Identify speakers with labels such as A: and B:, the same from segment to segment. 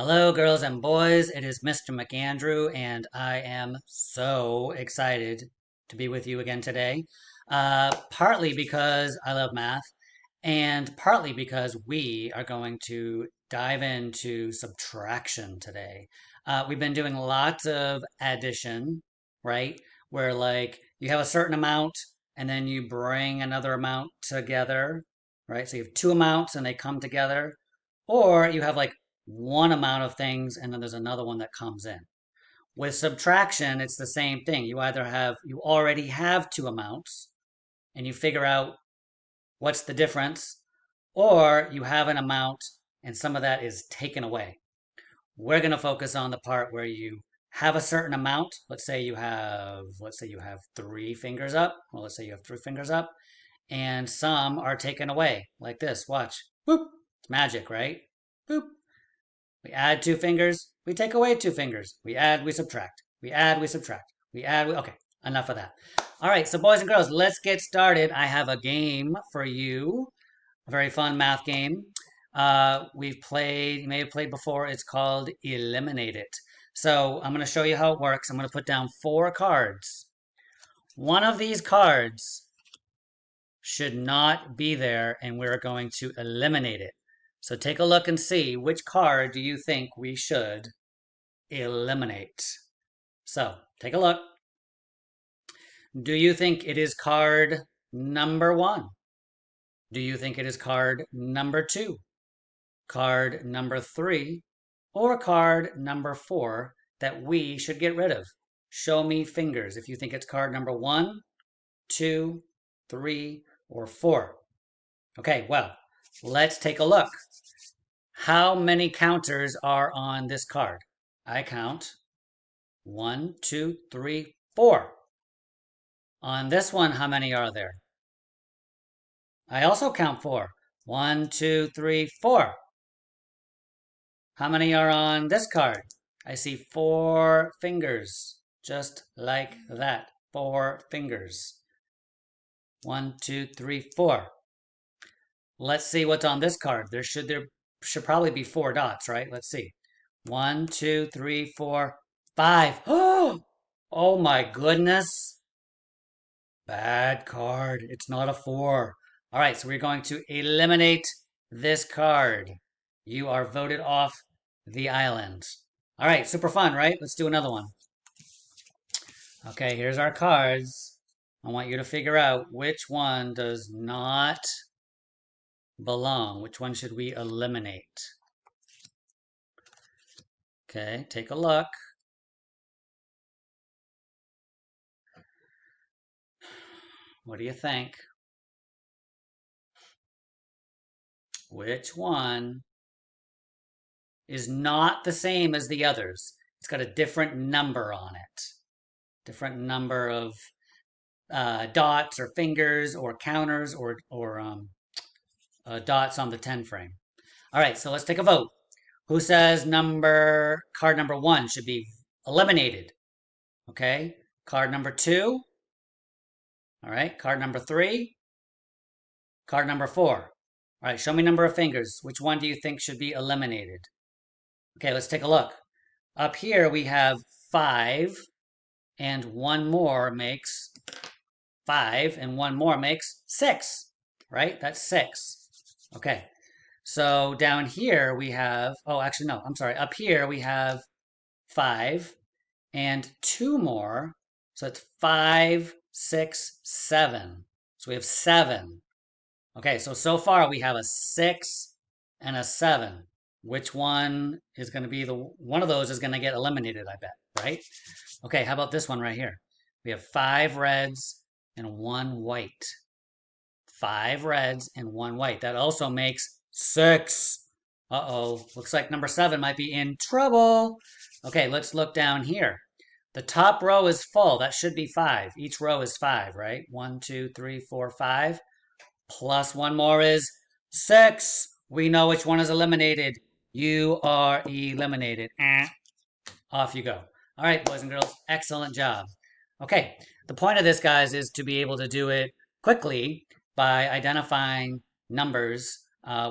A: Hello, girls and boys. It is Mr. McAndrew, and I am so excited to be with you again today. Partly because I love math, and partly because we are going to dive into subtraction today. We've been doing lots of addition, right? Where like you have a certain amount, and then you bring another amount together, right? So you have two amounts and they come together, or you have like one amount of things and then there's another one that comes in. With subtraction, it's the same thing. You already have two amounts and you figure out what's the difference, or you have an amount and some of that is taken away. We're going to focus on the part where you have a certain amount. Let's say you have three fingers up. Well, let's say you have three fingers up and some are taken away like this. Watch. Boop. It's magic, right? Boop. We add two fingers, we take away two fingers. We add, we subtract. We add, we subtract. Okay, enough of that. All right, so boys and girls, let's get started. I have a game for you, a very fun math game. You may have played before. It's called Eliminate It. So I'm going to show you how it works. I'm going to put down four cards. One of these cards should not be there, and we're going to eliminate it. So take a look and see which card do you think we should eliminate. So take a look. Do you think it is card number 1? Do you think it is card number 2? Card number 3? Or card number 4 that we should get rid of? Show me fingers if you think it's card number 1, 2, 3, or 4. Okay, well, let's take a look. How many counters are on this card? I count 1, 2, 3, 4. On this one, how many are there? I also count 4. 1, 2, 3, 4. How many are on this card? I see 4 fingers, just like that. 4 fingers. 1, 2, 3, 4. Let's see what's on this card. There should probably be 4 dots, right? Let's see. 1, 2, 3, 4, 5. Oh my goodness. Bad card. It's not a 4. All right, so we're going to eliminate this card. You are voted off the island. All right, super fun, right? Let's do another one. Okay, here's our cards. I want you to figure out which one does not belong. Which one should we eliminate? Okay, take a look. What do you think? Which one is not the same as the others? It's got a different number on it. Different number of dots or fingers or counters or dots on the 10 frame. All right, so let's take a vote. Who says card number 1 should be eliminated? Okay, card number 2. All right, card number 3. Card number 4. All right, show me number of fingers. Which one do you think should be eliminated? Okay, let's take a look. Up here we have 5, and one more makes 5, and one more makes 6, right? That's 6. Okay, so down here we have, oh, actually, no, I'm sorry. Up here we have 5 and 2 more. So it's 5, 6, 7. So we have 7. Okay, so far we have a 6 and a 7. Which one is going to be one of those is going to get eliminated, I bet, right? Okay, how about this one right here? We have 5 reds and 1 white. 5 reds and 1 white. That also makes 6. Uh-oh, looks like number 7 might be in trouble. Okay, let's look down here. The top row is full. That should be 5. Each row is 5, right? 1, 2, 3, 4, 5. Plus one more is 6. We know which one is eliminated. You are eliminated. Off you go. All right, boys and girls, excellent job. Okay, the point of this, guys, is to be able to do it quickly by identifying numbers.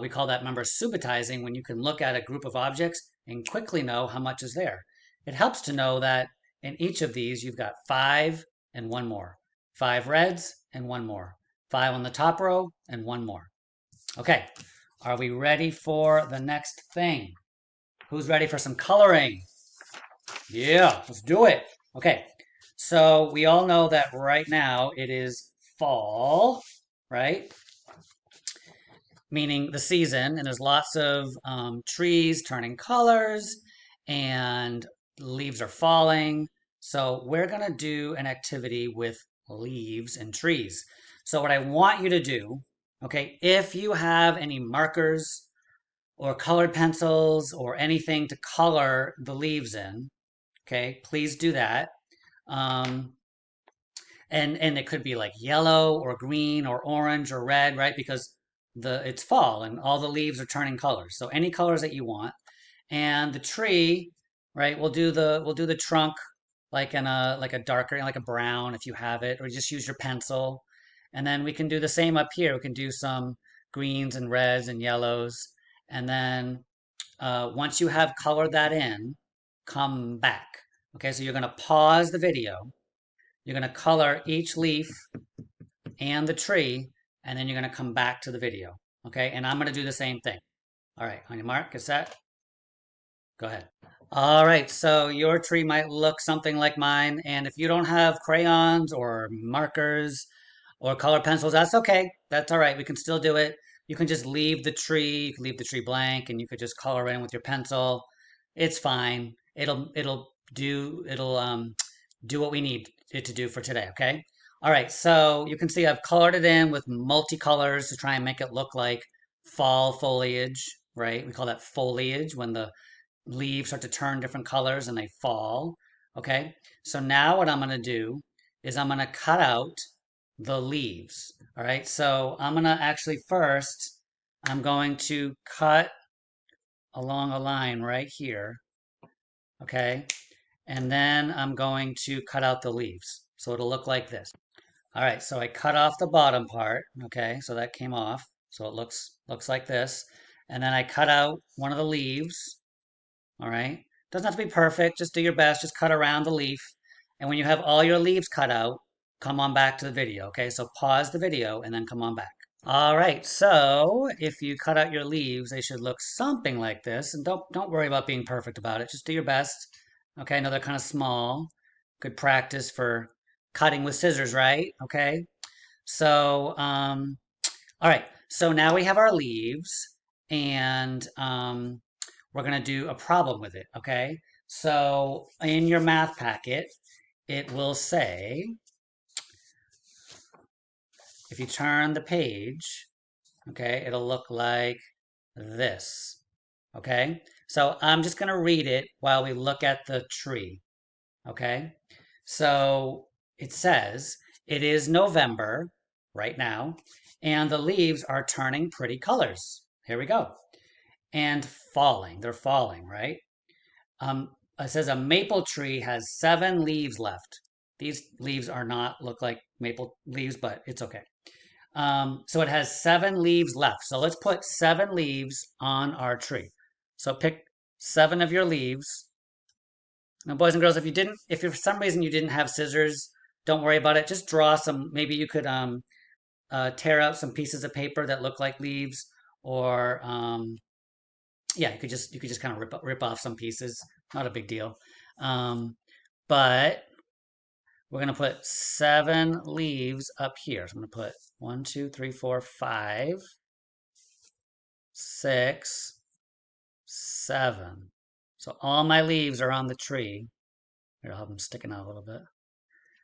A: We call that number subitizing, when you can look at a group of objects and quickly know how much is there. It helps to know that in each of these you've got five and one more, five reds and one more, five on the top row and one more. Okay, are we ready for the next thing? Who's ready for some coloring? Yeah, let's do it. Okay, so we all know that right now it is fall, right? Meaning the season, and there's lots of trees turning colors and leaves are falling. So we're going to do an activity with leaves and trees. So what I want you to do, okay, if you have any markers or colored pencils or anything to color the leaves in, okay, please do that. Um, and it could be like yellow or green or orange or red, right? Because it's fall and all the leaves are turning colors. So any colors that you want. And the tree, right? We'll do the trunk like a darker, like a brown if you have it, or just use your pencil. And then we can do the same up here. We can do some greens and reds and yellows. And then once you have colored that in, come back. Okay, so you're going to pause the video. You're going to color each leaf and the tree, and then you're going to come back to the video. Okay, and I'm going to do the same thing. All right, on your mark, get set, go ahead. All right, so your tree might look something like mine, and if you don't have crayons or markers or color pencils, that's okay. That's all right. We can still do it. You can just leave the tree, you can leave the tree blank, and you could just color in with your pencil. It's fine. It'll do what we need it to do for today, okay? All right, so you can see I've colored it in with multicolors to try and make it look like fall foliage, right? We call that foliage when the leaves start to turn different colors and they fall. Okay, so now what I'm going to do is I'm going to cut out the leaves. All right, so I'm going to actually first, I'm going to cut along a line right here. Okay, and then I'm going to cut out the leaves. So it'll look like this. All right, so I cut off the bottom part. Okay, so that came off. So it looks like this. And then I cut out one of the leaves. All right. Doesn't have to be perfect. Just do your best. Just cut around the leaf. And when you have all your leaves cut out, come on back to the video. Okay. So pause the video and then come on back. All right. So if you cut out your leaves, they should look something like this. And don't worry about being perfect about it. Just do your best. Okay. I know they're kind of small. Good practice for cutting with scissors, right? Okay. So, all right. So now we have our leaves and, we're going to do a problem with it, okay? So in your math packet, it will say, if you turn the page, okay, it'll look like this, okay? So I'm just going to read it while we look at the tree, okay? So it says, it is November right now, and the leaves are turning pretty colors. Here we go. And falling, they're falling, right? It says a maple tree has 7 leaves left. These leaves are not look like maple leaves, but it's okay. So it has 7 leaves left. So let's put 7 leaves on our tree. So pick 7 of your leaves. Now, boys and girls, if for some reason you didn't have scissors, don't worry about it. Just draw some. Maybe you could tear out some pieces of paper that look like leaves, or yeah, you could just kind of rip off some pieces. Not a big deal. Um, but we're gonna put 7 leaves up here. So I'm gonna put 1, 2, 3, 4, 5, 6, 7. So all my leaves are on the tree. Here, I'll have them sticking out a little bit,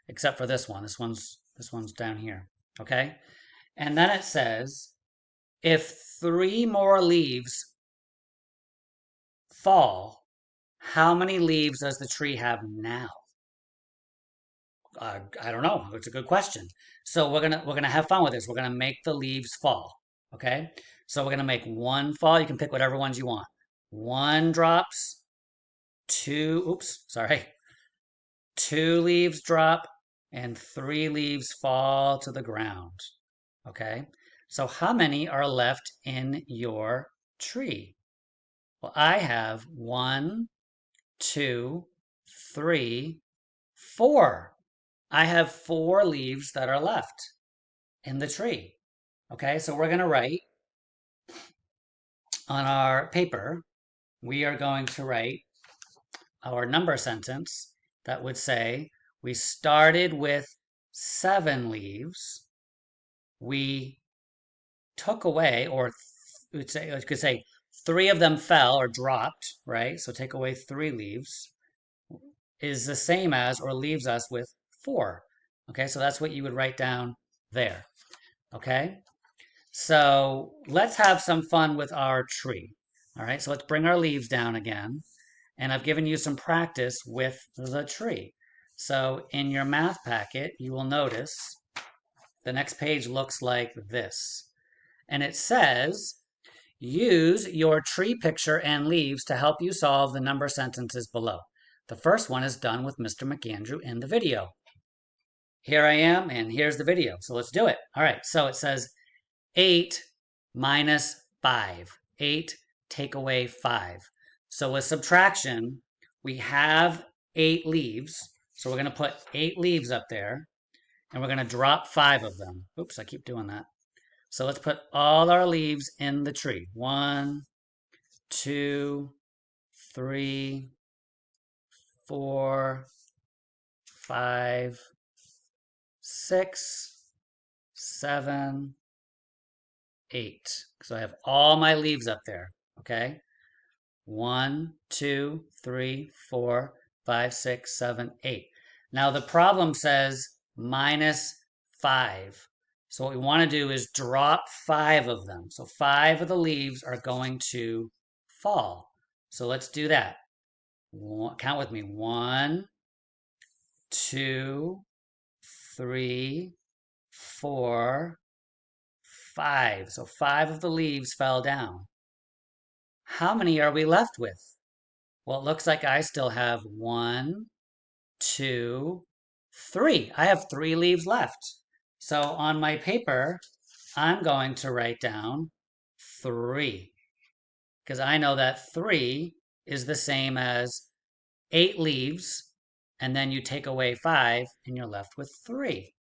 A: except for this one. This one's down here. Okay, and then it says if 3 more leaves fall, how many leaves does the tree have now? I don't know. It's a good question. So we're gonna have fun with this. We're gonna make the leaves fall. Okay. So we're gonna make one fall. You can pick whatever ones you want. One drops. Two. Oops. Sorry. 2 leaves drop, and 3 leaves fall to the ground. Okay. So how many are left in your tree? Well, I have one, two, three, four. I have four leaves that are left in the tree. Okay, so we're going to write on our paper, we are going to write our number sentence that would say we started with 7 leaves. We took away, or you could say 3 of them fell or dropped, right? So take away 3 leaves is the same as or leaves us with 4. Okay, so that's what you would write down there. Okay, so let's have some fun with our tree. All right, so let's bring our leaves down again. And I've given you some practice with the tree. So in your math packet, you will notice the next page looks like this. And it says, use your tree picture and leaves to help you solve the number sentences below. The first one is done with Mr. McAndrew in the video. Here I am, and here's the video. So let's do it. All right, so it says 8 minus 5. 8 take away 5. So with subtraction, we have 8 leaves. So we're going to put 8 leaves up there, and we're going to drop 5 of them. Oops, I keep doing that. So let's put all our leaves in the tree. 1, 2, 3, 4, 5, 6, 7, 8. So I have all my leaves up there, okay? 1, 2, 3, 4, 5, 6, 7, 8. Now the problem says minus 5. So what we want to do is drop 5 of them. So 5 of the leaves are going to fall. So let's do that. Count with me. 1, 2, 3, 4, 5. So 5 of the leaves fell down. How many are we left with? Well, it looks like I still have 1, 2, 3. I have 3 leaves left. So on my paper, I'm going to write down 3 because I know that 3 is the same as 8 leaves, and then you take away 5 and you're left with 3.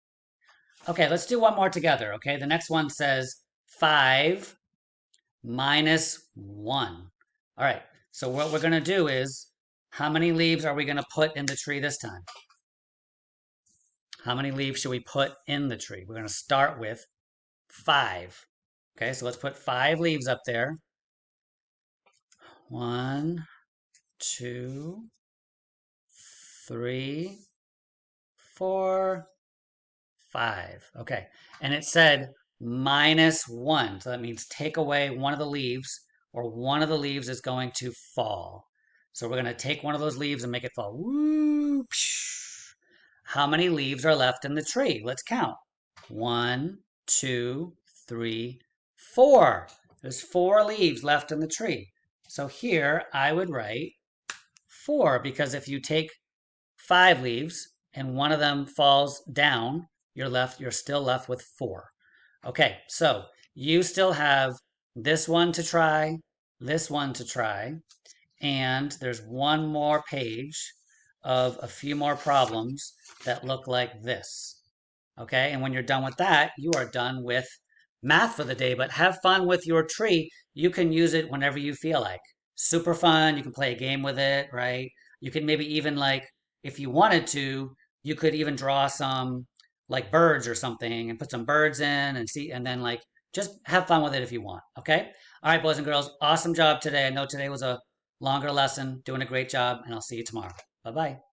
A: Okay, let's do one more together, okay? The next one says 5 minus 1. All right, so what we're going to do is, how many leaves are we going to put in the tree this time? How many leaves should we put in the tree? We're going to start with 5. Okay, so let's put 5 leaves up there. 1, 2, 3, 4, 5. Okay, and it said minus 1. So that means take away one of the leaves, or one of the leaves is going to fall. So we're going to take one of those leaves and make it fall. Woo! How many leaves are left in the tree? Let's count. 1, 2, 3, 4. There's 4 leaves left in the tree. So here I would write 4 because if you take 5 leaves and one of them falls down, you're still left with 4. Okay, so you still have this one to try, this one to try, and there's one more page of a few more problems that look like this. Okay, and when you're done with that, you are done with math for the day, but have fun with your tree. You can use it whenever you feel like. Super fun. You can play a game with it, right? You can maybe even like, if you wanted to, you could even draw some like birds or something and put some birds in and see, and then like just have fun with it if you want. Okay. All right, boys and girls, awesome job today. I know today was a longer lesson, doing a great job, and I'll see you tomorrow. Bye bye.